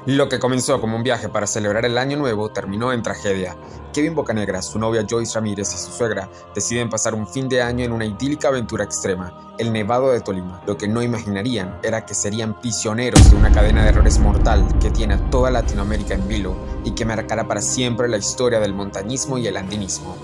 Lo que comenzó como un viaje para celebrar el año nuevo terminó en tragedia. Kevin Bocanegra, su novia Joyce Ramírez y su suegra deciden pasar un fin de año en una idílica aventura extrema, el Nevado de Tolima. Lo que no imaginarían era que serían prisioneros de una cadena de errores mortal que tiene a toda Latinoamérica en vilo y que marcará para siempre la historia del montañismo y el andinismo.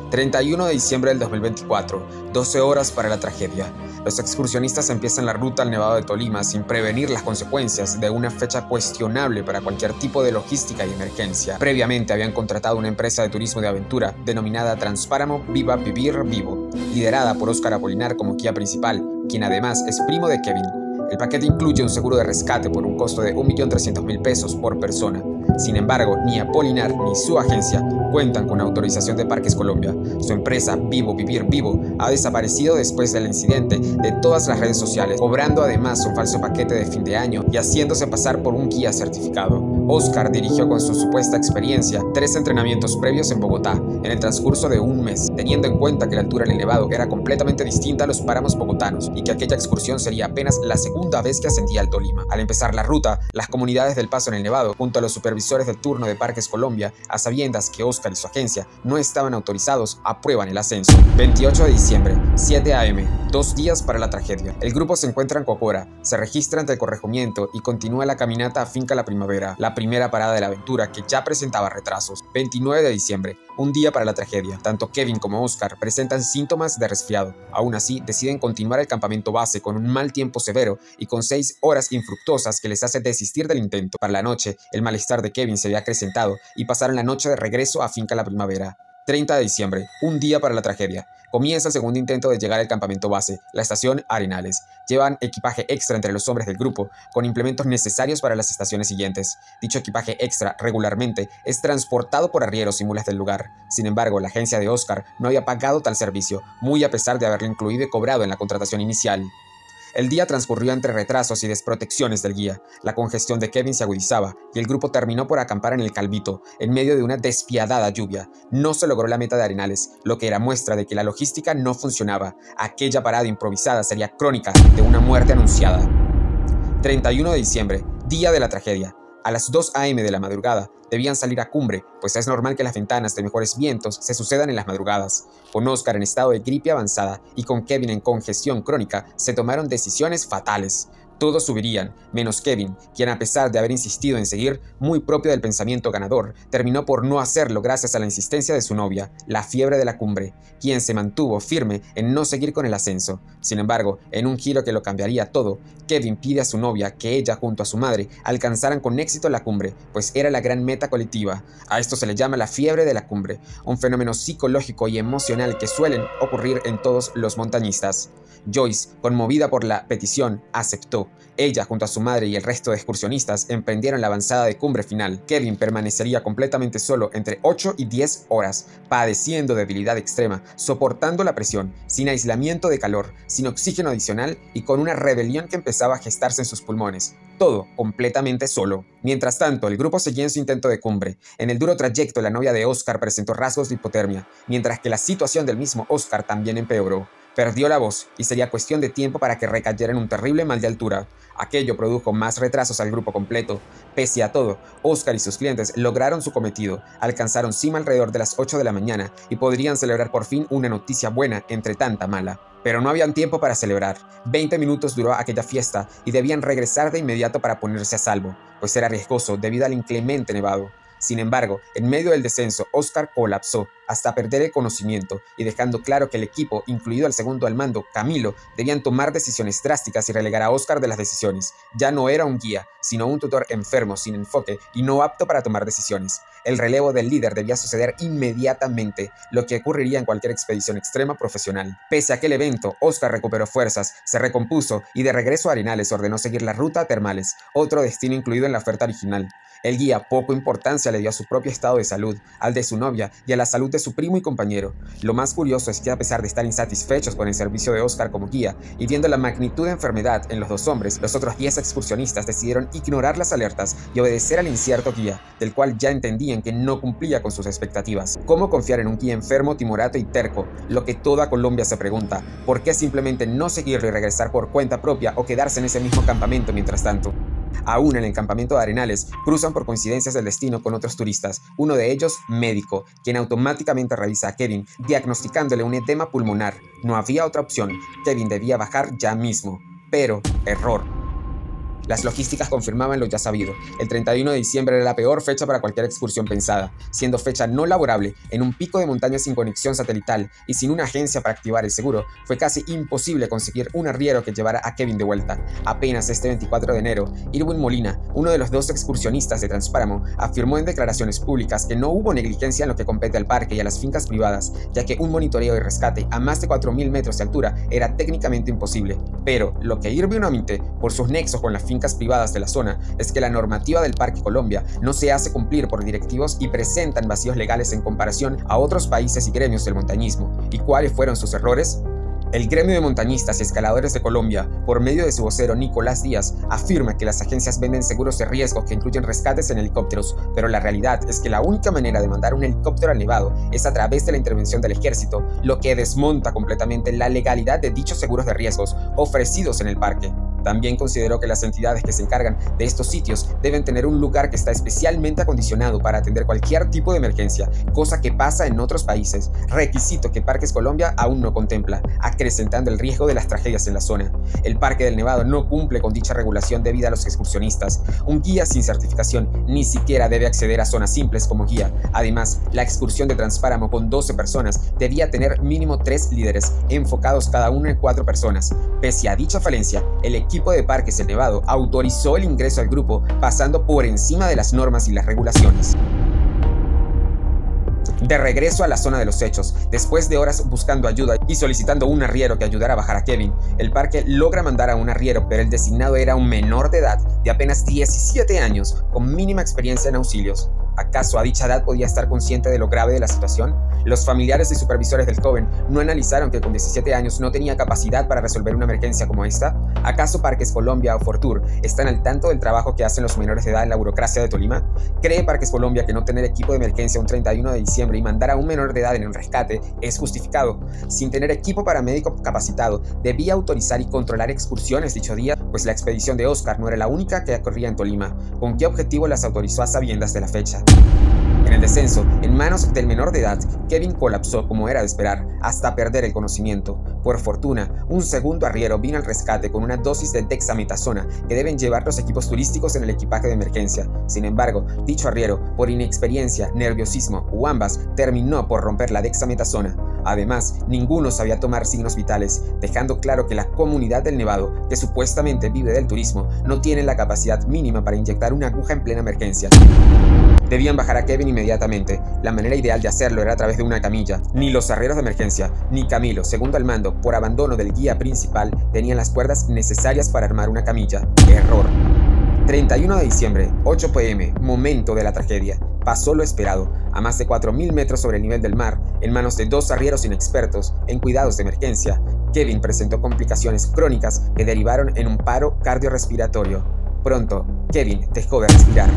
31 de diciembre del 2024, 12 horas para la tragedia. Los excursionistas empiezan la ruta al Nevado de Tolima sin prevenir las consecuencias de una fecha cuestionable para cualquier tipo de logística y emergencia. Previamente habían contratado una empresa de turismo de aventura denominada Transpáramo Viva Vivir Vivo, liderada por Óscar Apolinar como guía principal, quien además es primo de Kevin. El paquete incluye un seguro de rescate por un costo de 1.300.000 pesos por persona. Sin embargo, ni Apolinar ni su agencia cuentan con autorización de Parques Colombia. Su empresa, Vivo Vivir Vivo, ha desaparecido después del incidente de todas las redes sociales, cobrando además un falso paquete de fin de año y haciéndose pasar por un guía certificado. Óscar dirigió con su supuesta experiencia 3 entrenamientos previos en Bogotá en el transcurso de un mes, teniendo en cuenta que la altura en el Nevado era completamente distinta a los páramos bogotanos y que aquella excursión sería apenas la segunda vez que ascendía al Tolima. Al empezar la ruta, las comunidades del paso en el Nevado, junto a los supervisores del turno de Parques Colombia, a sabiendas que Óscar y su agencia no estaban autorizados, aprueban el ascenso. 28 de diciembre, 7 a.m., 2 días para la tragedia. El grupo se encuentra en Cocora, se registra ante el corregimiento y continúa la caminata a Finca La Primavera, la primera parada de la aventura que ya presentaba retrasos. 29 de diciembre, un día para la tragedia. Tanto Kevin como Óscar presentan síntomas de resfriado. Aún así, deciden continuar el campamento base con un mal tiempo severo y con 6 horas infructuosas que les hace desistir del intento. Para la noche, el malestar de Kevin se había acrecentado y pasaron la noche de regreso a Finca La Primavera. 30 de diciembre, un día para la tragedia. Comienza el segundo intento de llegar al campamento base, la estación Arenales. Llevan equipaje extra entre los hombres del grupo, con implementos necesarios para las estaciones siguientes. Dicho equipaje extra, regularmente, es transportado por arrieros y mulas del lugar. Sin embargo, la agencia de Óscar no había pagado tal servicio, muy a pesar de haberlo incluido y cobrado en la contratación inicial. El día transcurrió entre retrasos y desprotecciones del guía. La congestión de Kevin se agudizaba y el grupo terminó por acampar en el Calvito, en medio de una despiadada lluvia. No se logró la meta de Arenales, lo que era muestra de que la logística no funcionaba. Aquella parada improvisada sería crónica de una muerte anunciada. 31 de diciembre, día de la tragedia. A las 2 a.m. de la madrugada debían salir a cumbre, pues es normal que las ventanas de mejores vientos se sucedan en las madrugadas. Con Óscar en estado de gripe avanzada y con Kevin en congestión crónica, se tomaron decisiones fatales. Todos subirían, menos Kevin, quien a pesar de haber insistido en seguir, muy propio del pensamiento ganador, terminó por no hacerlo gracias a la insistencia de su novia, la fiebre de la cumbre, quien se mantuvo firme en no seguir con el ascenso. Sin embargo, en un giro que lo cambiaría todo, Kevin pide a su novia que ella junto a su madre alcanzaran con éxito la cumbre, pues era la gran meta colectiva. A esto se le llama la fiebre de la cumbre, un fenómeno psicológico y emocional que suelen ocurrir en todos los montañistas. Joyce, conmovida por la petición, aceptó. Ella, junto a su madre y el resto de excursionistas, emprendieron la avanzada de cumbre final. Kevin permanecería completamente solo entre 8 y 10 horas, padeciendo debilidad extrema, soportando la presión, sin aislamiento de calor, sin oxígeno adicional y con una rebelión que empezaba a gestarse en sus pulmones. Todo completamente solo. Mientras tanto, el grupo seguía en su intento de cumbre. En el duro trayecto, la novia de Óscar presentó rasgos de hipotermia, mientras que la situación del mismo Óscar también empeoró. Perdió la voz y sería cuestión de tiempo para que recayera en un terrible mal de altura. Aquello produjo más retrasos al grupo completo. Pese a todo, Óscar y sus clientes lograron su cometido, alcanzaron cima alrededor de las 8 de la mañana y podrían celebrar por fin una noticia buena entre tanta mala. Pero no habían tiempo para celebrar. 20 minutos duró aquella fiesta y debían regresar de inmediato para ponerse a salvo, pues era riesgoso debido al inclemente nevado. Sin embargo, en medio del descenso, Óscar colapsó hasta perder el conocimiento y dejando claro que el equipo, incluido el segundo al mando, Camilo, debían tomar decisiones drásticas y relegar a Óscar de las decisiones. Ya no era un guía, sino un tutor enfermo, sin enfoque y no apto para tomar decisiones. El relevo del líder debía suceder inmediatamente, lo que ocurriría en cualquier expedición extrema profesional. Pese a aquel evento, Óscar recuperó fuerzas, se recompuso y de regreso a Arenales ordenó seguir la ruta a Termales, otro destino incluido en la oferta original. El guía poco importancia le dio a su propio estado de salud, al de su novia y a la salud de su primo y compañero. Lo más curioso es que a pesar de estar insatisfechos con el servicio de Óscar como guía y viendo la magnitud de enfermedad en los dos hombres, los otros 10 excursionistas decidieron ignorar las alertas y obedecer al incierto guía, del cual ya entendían que no cumplía con sus expectativas. ¿Cómo confiar en un guía enfermo, timorato y terco? Lo que toda Colombia se pregunta. ¿Por qué simplemente no seguirlo y regresar por cuenta propia o quedarse en ese mismo campamento mientras tanto? Aún en el campamento de Arenales, cruzan por coincidencias del destino con otros turistas, uno de ellos médico, quien automáticamente revisa a Kevin, diagnosticándole un edema pulmonar. No había otra opción, Kevin debía bajar ya mismo. Pero, error. Las logísticas confirmaban lo ya sabido. El 31 de diciembre era la peor fecha para cualquier excursión pensada, siendo fecha no laborable, en un pico de montaña sin conexión satelital y sin una agencia para activar el seguro, fue casi imposible conseguir un arriero que llevara a Kevin de vuelta. Apenas este 24 de enero, Irwin Molina, uno de los dos excursionistas de Transpáramo, afirmó en declaraciones públicas que no hubo negligencia en lo que compete al parque y a las fincas privadas, ya que un monitoreo y rescate a más de 4.000 metros de altura era técnicamente imposible. Pero lo que Irwin omite, por sus nexos con las fincas privadas de la zona, es que la normativa del Parque Colombia no se hace cumplir por directivos y presentan vacíos legales en comparación a otros países y gremios del montañismo. ¿Y cuáles fueron sus errores? El gremio de montañistas y escaladores de Colombia, por medio de su vocero Nicolás Díaz, afirma que las agencias venden seguros de riesgo que incluyen rescates en helicópteros, pero la realidad es que la única manera de mandar un helicóptero al Nevado es a través de la intervención del ejército, lo que desmonta completamente la legalidad de dichos seguros de riesgos ofrecidos en el parque. También consideró que las entidades que se encargan de estos sitios deben tener un lugar que está especialmente acondicionado para atender cualquier tipo de emergencia, cosa que pasa en otros países, requisito que Parques Colombia aún no contempla, acrecentando el riesgo de las tragedias en la zona. El Parque del Nevado no cumple con dicha regulación debida a los excursionistas. Un guía sin certificación ni siquiera debe acceder a zonas simples como guía. Además, la excursión de Transpáramo con 12 personas debía tener mínimo 3 líderes, enfocados cada uno en 4 personas. Pese a dicha falencia, el equipo de Parques del Nevado autorizó el ingreso al grupo, pasando por encima de las normas y las regulaciones. De regreso a la zona de los hechos, después de horas buscando ayuda y solicitando un arriero que ayudara a bajar a Kevin, el parque logra mandar a un arriero, pero el designado era un menor de edad de apenas 17 años, con mínima experiencia en auxilios. ¿Acaso a dicha edad podía estar consciente de lo grave de la situación? Los familiares y supervisores del joven no analizaron que con 17 años no tenía capacidad para resolver una emergencia como esta. ¿Acaso Parques Colombia o Fortur están al tanto del trabajo que hacen los menores de edad en la burocracia de Tolima? ¿Cree Parques Colombia que no tener equipo de emergencia un 31 de diciembre y mandar a un menor de edad en un rescate es justificado? Sin tener equipo paramédico capacitado, ¿debía autorizar y controlar excursiones dicho día? Pues la expedición de Oscar no era la única que corría en Tolima. ¿Con qué objetivo las autorizó a sabiendas de la fecha? En el descenso, en manos del menor de edad, Kevin colapsó como era de esperar, hasta perder el conocimiento. Por fortuna, un segundo arriero vino al rescate con una dosis de dexametasona que deben llevar los equipos turísticos en el equipaje de emergencia. Sin embargo, dicho arriero, por inexperiencia, nerviosismo o ambas, terminó por romper la dexametasona. Además, ninguno sabía tomar signos vitales, dejando claro que la comunidad del Nevado, que supuestamente vive del turismo, no tiene la capacidad mínima para inyectar una aguja en plena emergencia. Debían bajar a Kevin inmediatamente. La manera ideal de hacerlo era a través de una camilla. Ni los arrieros de emergencia, ni Camilo, segundo al mando, por abandono del guía principal, tenían las cuerdas necesarias para armar una camilla. Error. 31 de diciembre, 8 p.m., momento de la tragedia. Pasó lo esperado, a más de 4.000 metros sobre el nivel del mar, en manos de 2 arrieros inexpertos en cuidados de emergencia. Kevin presentó complicaciones crónicas que derivaron en un paro cardiorrespiratorio. Pronto, Kevin dejó de respirar.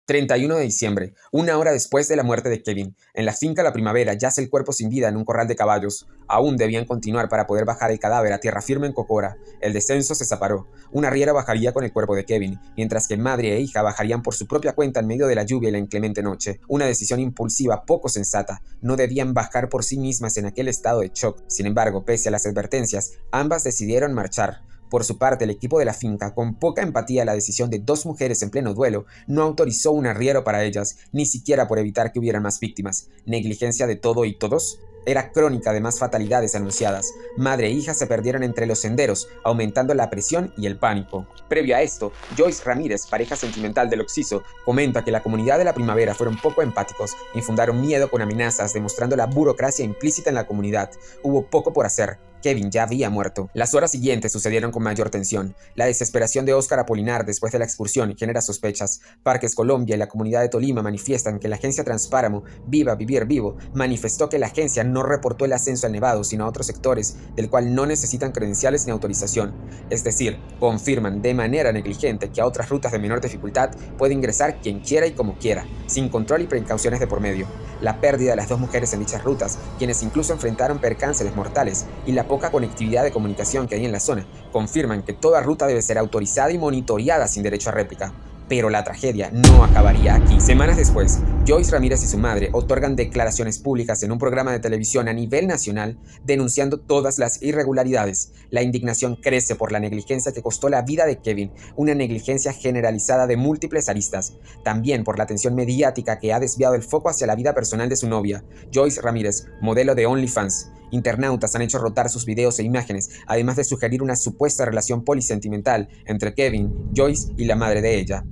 31 de diciembre, una hora después de la muerte de Kevin, en la finca La Primavera yace el cuerpo sin vida en un corral de caballos. Aún debían continuar para poder bajar el cadáver a tierra firme en Cocora. El descenso se separó. Un arriero bajaría con el cuerpo de Kevin, mientras que madre e hija bajarían por su propia cuenta en medio de la lluvia y la inclemente noche. Una decisión impulsiva poco sensata. No debían bajar por sí mismas en aquel estado de shock. Sin embargo, pese a las advertencias, ambas decidieron marchar. Por su parte, el equipo de la finca, con poca empatía a la decisión de 2 mujeres en pleno duelo, no autorizó un arriero para ellas, ni siquiera por evitar que hubieran más víctimas. ¿Negligencia de todo y todos? Era crónica de más fatalidades anunciadas. Madre e hija se perdieron entre los senderos, aumentando la presión y el pánico. Previo a esto, Joyce Ramírez, pareja sentimental del occiso, comenta que la comunidad de La Primavera fueron poco empáticos, infundaron miedo con amenazas, demostrando la burocracia implícita en la comunidad. Hubo poco por hacer. Kevin ya había muerto. Las horas siguientes sucedieron con mayor tensión. La desesperación de Óscar Apolinar después de la excursión genera sospechas. Parques Colombia y la comunidad de Tolima manifiestan que la agencia Transpáramo, Viva Vivir Vivo, manifestó que la agencia no reportó el ascenso al Nevado, sino a otros sectores, del cual no necesitan credenciales ni autorización. Es decir, confirman de manera negligente que a otras rutas de menor dificultad puede ingresar quien quiera y como quiera, sin control y precauciones de por medio. La pérdida de las 2 mujeres en dichas rutas, quienes incluso enfrentaron percances mortales, y la poca poca conectividad de comunicación que hay en la zona confirman que toda ruta debe ser autorizada y monitoreada sin derecho a réplica. Pero la tragedia no acabaría aquí. Semanas después, Joyce Ramírez y su madre otorgan declaraciones públicas en un programa de televisión a nivel nacional denunciando todas las irregularidades. La indignación crece por la negligencia que costó la vida de Kevin, una negligencia generalizada de múltiples aristas. También por la atención mediática que ha desviado el foco hacia la vida personal de su novia, Joyce Ramírez, modelo de OnlyFans. Internautas han hecho rotar sus videos e imágenes, además de sugerir una supuesta relación polisentimental entre Kevin, Joyce y la madre de ella.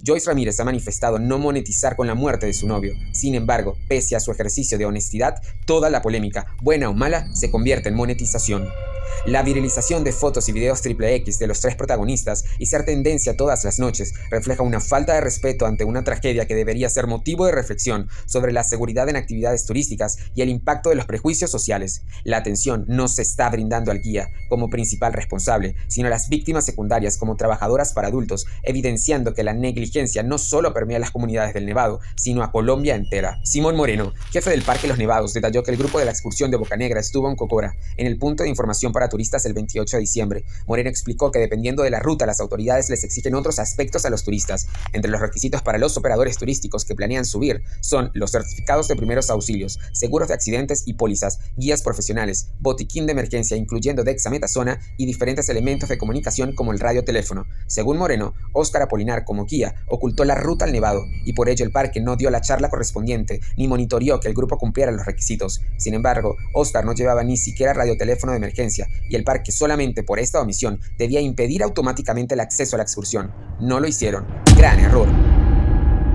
Joyce Ramírez ha manifestado no monetizar con la muerte de su novio. Sin embargo, pese a su ejercicio de honestidad, toda la polémica, buena o mala, se convierte en monetización. La viralización de fotos y videos XXX de los tres protagonistas y ser tendencia todas las noches refleja una falta de respeto ante una tragedia que debería ser motivo de reflexión sobre la seguridad en actividades turísticas y el impacto de los prejuicios sociales. La atención no se está brindando al guía como principal responsable, sino a las víctimas secundarias como trabajadoras para adultos, evidenciando que la negligencia no solo permea a las comunidades del Nevado, sino a Colombia entera. Simón Moreno, jefe del Parque Los Nevados, detalló que el grupo de la excursión de Bocanegra estuvo en Cocora, en el punto de información para turistas el 28 de diciembre. Moreno explicó que dependiendo de la ruta, las autoridades les exigen otros aspectos a los turistas. Entre los requisitos para los operadores turísticos que planean subir son los certificados de primeros auxilios, seguros de accidentes y pólizas, guías profesionales, botiquín de emergencia incluyendo dexametasona y diferentes elementos de comunicación como el radioteléfono. Según Moreno, Óscar Apolinar como guía ocultó la ruta al Nevado y por ello el parque no dio la charla correspondiente ni monitoreó que el grupo cumpliera los requisitos. Sin embargo, Óscar no llevaba ni siquiera radioteléfono de emergencia y el parque solamente por esta omisión debía impedir automáticamente el acceso a la excursión. No lo hicieron. Gran error.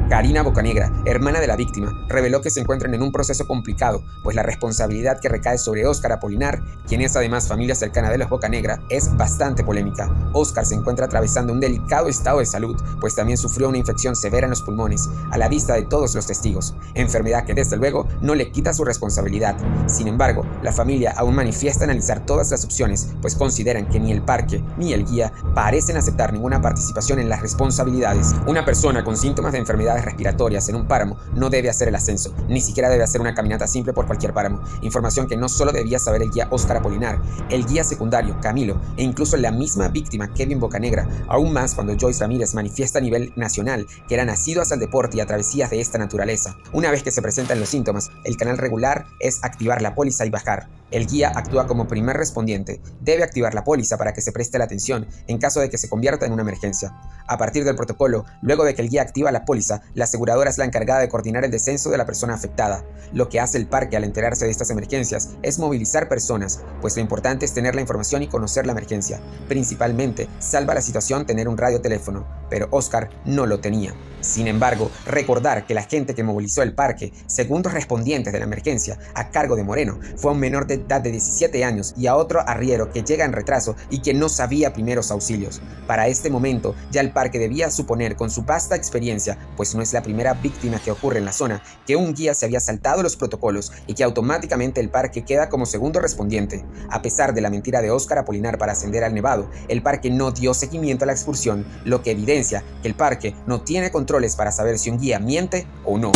Karina Bocanegra, hermana de la víctima, reveló que se encuentran en un proceso complicado, pues la responsabilidad que recae sobre Óscar Apolinar, quien es además familia cercana de los Bocanegra, es bastante polémica. Óscar se encuentra atravesando un delicado estado de salud, pues también sufrió una infección severa en los pulmones, a la vista de todos los testigos, enfermedad que desde luego no le quita su responsabilidad. Sin embargo, la familia aún manifiesta analizar todas las opciones, pues consideran que ni el parque ni el guía parecen aceptar ninguna participación en las responsabilidades. Una persona con síntomas de enfermedades respiratorias en un páramo no debe hacer el ascenso, ni siquiera debe hacer una caminata simple por cualquier páramo, información que no solo debía saber el guía Óscar Apolinar, el guía secundario Camilo e incluso la misma víctima Kevin Bocanegra, aún más cuando Joyce Ramírez manifiesta a nivel nacional que eran nacidos al deporte y a travesías de esta naturaleza. Una vez que se presentan los síntomas, el canal regular es activar la póliza y bajar. El guía actúa como primer respondiente, debe activar la póliza para que se preste la atención en caso de que se convierta en una emergencia. A partir del protocolo, luego de que el guía activa la póliza, la aseguradora es la encargada de coordinar el descenso de la persona afectada. Lo que hace el parque al enterarse de estas emergencias es movilizar personas, pues lo importante es tener la información y conocer la emergencia. Principalmente, salva la situación tener un radioteléfono, pero Óscar no lo tenía. Sin embargo, recordar que la gente que movilizó el parque, segundos respondientes de la emergencia, a cargo de Moreno, fue a un menor de edad de 17 años y a otro arriero que llega en retraso y que no sabía primeros auxilios. Para este momento, ya el parque debía suponer con su vasta experiencia, pues no es la primera víctima que ocurre en la zona, que un guía se había saltado los protocolos y que automáticamente el parque queda como segundo respondiente. A pesar de la mentira de Óscar Apolinar para ascender al Nevado, el parque no dio seguimiento a la excursión, lo que evidencia que el parque no tiene controles para saber si un guía miente o no.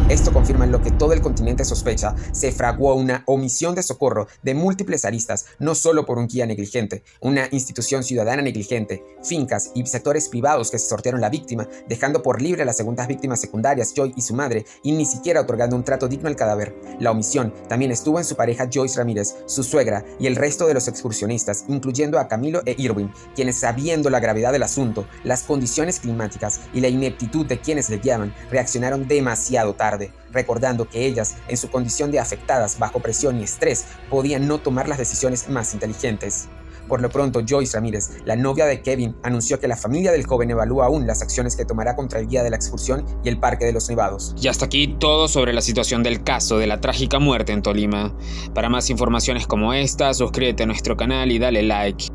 Esto confirma lo que todo el continente sospecha: se fraguó una omisión de socorro de múltiples aristas, no solo por un guía negligente, una institución ciudadana negligente, fincas y sectores privados que se sortearon la víctima, dejando por libre a las segundas víctimas secundarias, Joy y su madre, y ni siquiera otorgando un trato digno al cadáver. La omisión también estuvo en su pareja Joyce Ramírez, su suegra y el resto de los excursionistas, incluyendo a Camilo e Irwin, quienes, sabiendo la gravedad del asunto, las condiciones climáticas y la ineptitud de quienes le guiaban, reaccionaron demasiado tarde, recordando que ellas, en su condición de afectadas bajo presión y estrés, podían no tomar las decisiones más inteligentes. Por lo pronto, Joyce Ramírez, la novia de Kevin, anunció que la familia del joven evalúa aún las acciones que tomará contra el guía de la excursión y el Parque de los Nevados. Y hasta aquí todo sobre la situación del caso de la trágica muerte en Tolima. Para más informaciones como esta, suscríbete a nuestro canal y dale like.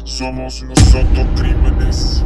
Somos nosotros crímenes.